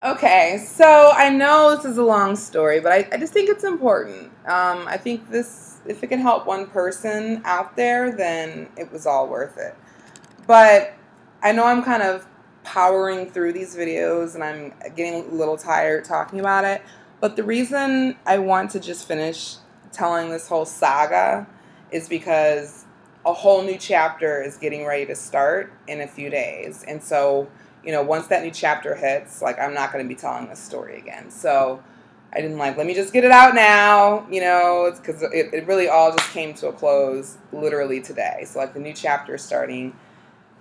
Okay, so I know this is a long story, but I just think it's important. I think this, if it can help one person out there, then it was all worth it. But I know I'm kind of powering through these videos and I'm getting a little tired talking about it. But the reason I want to just finish telling this whole saga is because a whole new chapter is getting ready to start in a few days. And so, once that new chapter hits, like, I'm not going to be telling this story again. So I didn't let me just get it out now, it's because it really all just came to a close literally today. So, like, the new chapter is starting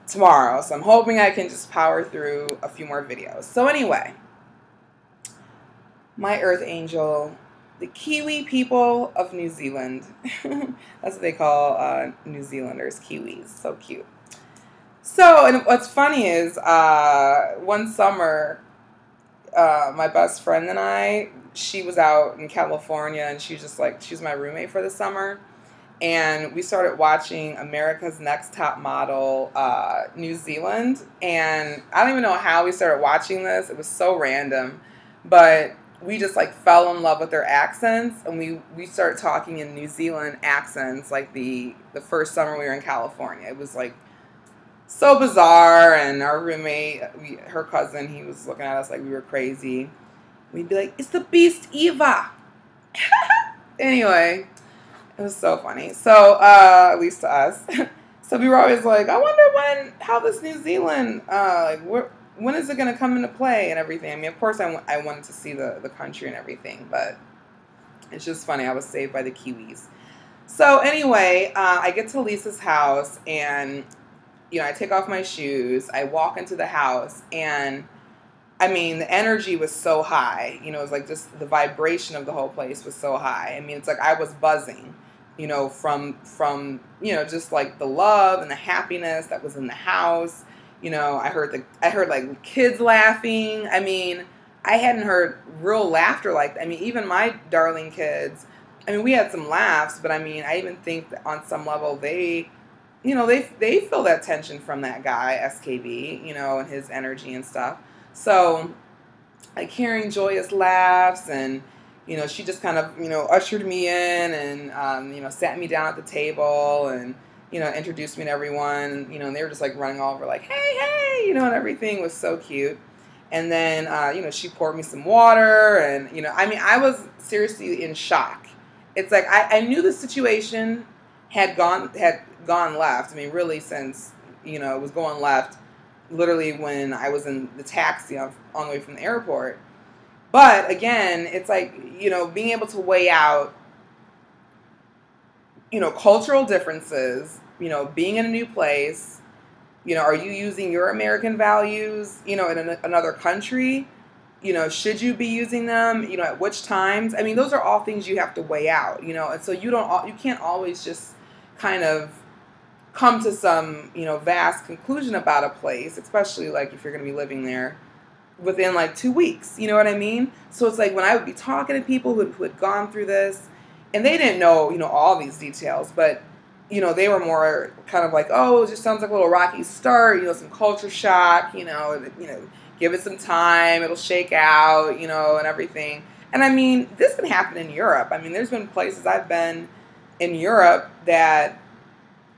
tomorrow. So I'm hoping I can just power through a few more videos. So anyway, my earth angel, the Kiwi people of New Zealand. That's what they call New Zealanders, Kiwis. So cute. So, and what's funny is one summer, my best friend and I, she was out in California and she was just like, she was my roommate for the summer. And we started watching America's Next Top Model New Zealand. And I don't even know how we started watching this. It was so random. But we just like fell in love with their accents. And we started talking in New Zealand accents like the first summer we were in California. It was like so bizarre. And our roommate, her cousin, he was looking at us like we were crazy. We'd be like, it's the Beast Eva. Anyway. It was so funny. So, at least to us. So we were always like, I wonder how this New Zealand, when is it going to come into play and everything. I mean, of course I wanted to see the country and everything, but it's just funny. I was saved by the Kiwis. So anyway, I get to Lisa's house and, I take off my shoes. I walk into the house and, I mean, the energy was so high. It was like just the vibration of the whole place was so high. I mean, it's like I was buzzing. From just like the love and the happiness that was in the house. I heard like kids laughing. I mean, I hadn't heard real laughter like that. I mean, even my darling kids, I mean, we had some laughs, but I mean, I even think that on some level they feel that tension from that guy, SKB, and his energy and stuff. So like hearing joyous laughs and she just kind of, ushered me in and, sat me down at the table and, introduced me to everyone, and they were just like running all over like, hey, and everything was so cute. And then, she poured me some water and, I mean, I was seriously in shock. It's like, I knew the situation had gone left. I mean, really since, it was going left literally when I was in the taxi on the way from the airport. But again, it's like, being able to weigh out, cultural differences, being in a new place, are you using your American values, in another country? Should you be using them, at which times? I mean, those are all things you have to weigh out, and so you can't always just kind of come to some, vast conclusion about a place, especially like if you're going to be living there within like 2 weeks, you know what I mean? So it's like when I would be talking to people who had gone through this, and they didn't know, all these details, but, they were more kind of like, oh, it just sounds like a little rocky start, some culture shock, give it some time, it'll shake out, and everything. And I mean, this can happen in Europe. I mean, there's been places I've been in Europe that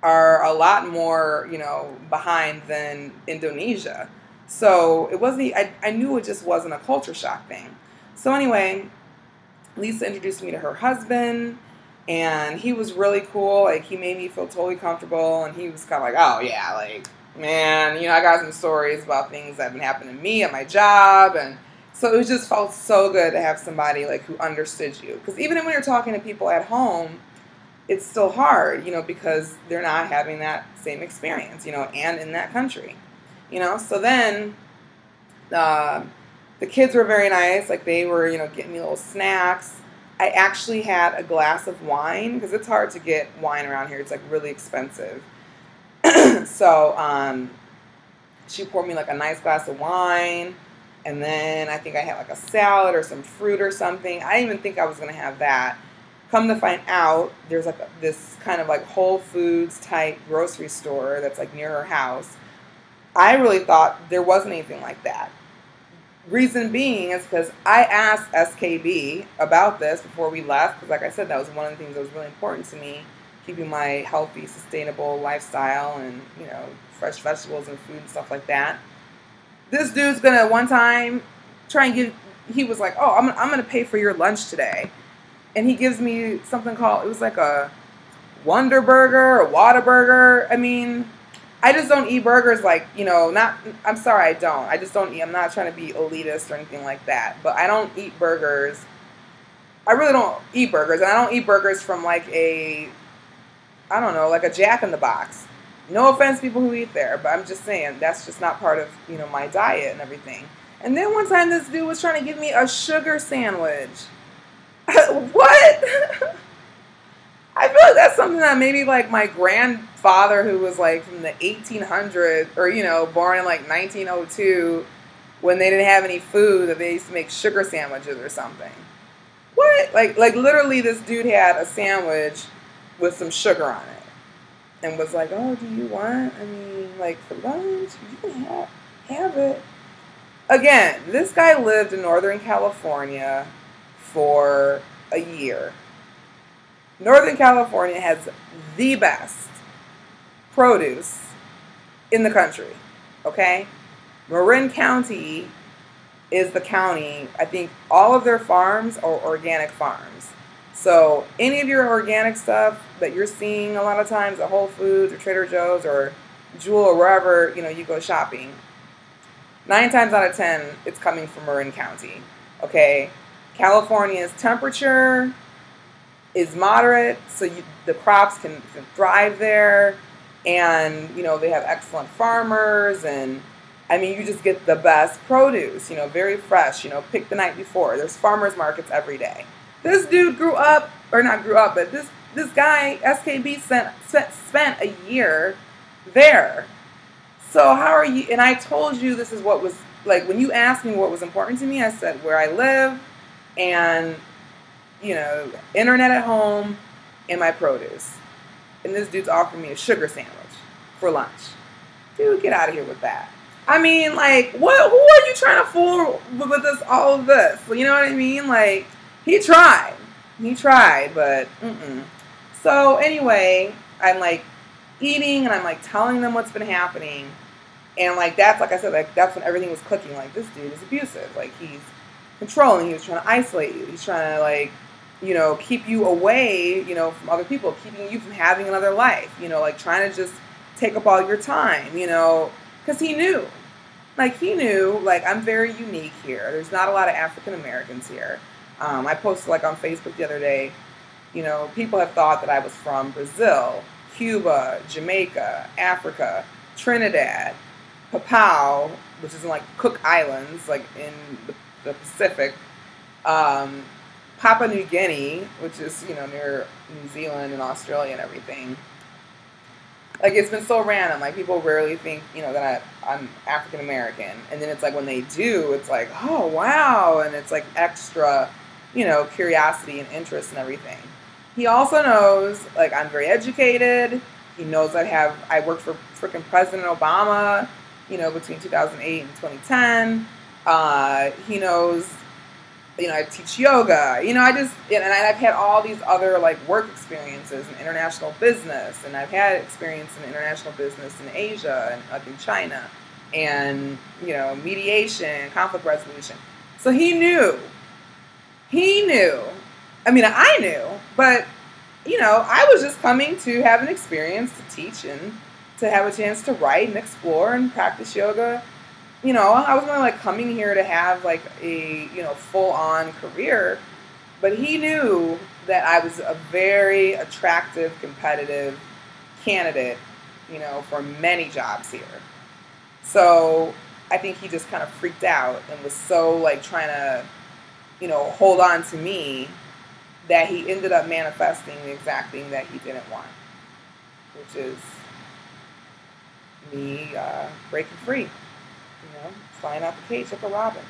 are a lot more, behind than Indonesia. So it wasn't, I knew it just wasn't a culture shock thing. So anyway, Lisa introduced me to her husband, and he was really cool. Like, he made me feel totally comfortable, and he was kind of like, oh yeah, like, man, I got some stories about things that have been happening to me at my job, and so it just felt so good to have somebody like who understood you. Because even when you're talking to people at home, it's still hard, because they're not having that same experience, and in that country. So then the kids were very nice. Like, they were, getting me little snacks. I actually had a glass of wine because it's hard to get wine around here. It's like really expensive. So she poured me like a nice glass of wine. And then I think I had like a salad or some fruit or something. I didn't even think I was going to have that. Come to find out, there's like this kind of like Whole Foods type grocery store that's like near her house. I really thought there wasn't anything like that. Reason being is because I asked SKB about this before we left, because like I said, that was one of the things that was really important to me, keeping my healthy, sustainable lifestyle and, you know, fresh vegetables and food and stuff like that. This dude's gonna one time try and give, he was like, oh, I'm gonna pay for your lunch today. And he gives me something called, it was like a Wonder Burger, a Whataburger. I mean, I just don't eat burgers like, you know, not, I'm sorry, I don't. I just don't eat, I'm not trying to be elitist or anything like that. But I don't eat burgers. I really don't eat burgers. And I don't eat burgers from like a, I don't know, like a Jack in the Box. No offense, people who eat there, but I'm just saying that's just not part of, you know, my diet and everything. And then one time this dude was trying to give me a sugar sandwich. What? I feel like that's something that maybe like my grandfather, who was like from the 1800s, or, you know, born in like 1902, when they didn't have any food, that they used to make sugar sandwiches or something. What? Like literally this dude had a sandwich with some sugar on it and was like, oh, do you want, I mean, like for lunch, you can have it. Again, this guy lived in Northern California for a year. Northern California has the best produce in the country, okay? Marin County is the county, I think all of their farms are organic farms. So any of your organic stuff that you're seeing a lot of times at Whole Foods or Trader Joe's or Jewel or wherever, you know, you go shopping, 9 times out of 10, it's coming from Marin County, okay? California's temperature is moderate, so the crops can thrive there, and, you know, they have excellent farmers, and, I mean, you just get the best produce, you know, very fresh, you know, picked the night before. There's farmers markets every day. This dude grew up, or not grew up, but this guy, SKB, spent a year there. So how are you, and I told you this is what was, like, when you asked me what was important to me, I said where I live, and, you know, internet at home, and my produce. And this dude's offering me a sugar sandwich for lunch. Dude, get out of here with that. I mean, like, what? Who are you trying to fool with this, all of this? You know what I mean? Like, he tried, but So anyway, I'm like eating, and I'm like telling them what's been happening, and like that's, like I said, like that's when everything was clicking. Like, this dude is abusive. Like, he's controlling. He was trying to isolate you. He's trying to, like, you know, keep you away, you know, from other people, keeping you from having another life. You know, like trying to just take up all your time. You know, because he knew, like I'm very unique here. There's not a lot of African Americans here. I posted like on Facebook the other day, you know, people have thought that I was from Brazil, Cuba, Jamaica, Africa, Trinidad, Papua, which is in like Cook Islands, like in the Pacific, Papua New Guinea, which is, you know, near New Zealand and Australia and everything. Like, it's been so random. Like, people rarely think, you know, that I'm African American. And then it's like when they do, it's like, oh, wow. And it's like extra, you know, curiosity and interest and everything. He also knows, like, I'm very educated. He knows I worked for freaking President Obama, you know, between 2008 and 2010. He knows, you know, I teach yoga, you know, and I've had all these other like work experiences in international business, and I've had experience in international business in Asia and like in China, and, you know, mediation, conflict resolution. So he knew, I mean, I knew, but, you know, I was just coming to have an experience, to teach, and to have a chance to write and explore and practice yoga. You know, I was only like coming here to have like a, you know, full-on career, but he knew that I was a very attractive, competitive candidate, you know, for many jobs here. So I think he just kind of freaked out and was so like trying to, you know, hold on to me, that he ended up manifesting the exact thing that he didn't want, which is me breaking free. You know, flying out the cage like a robin.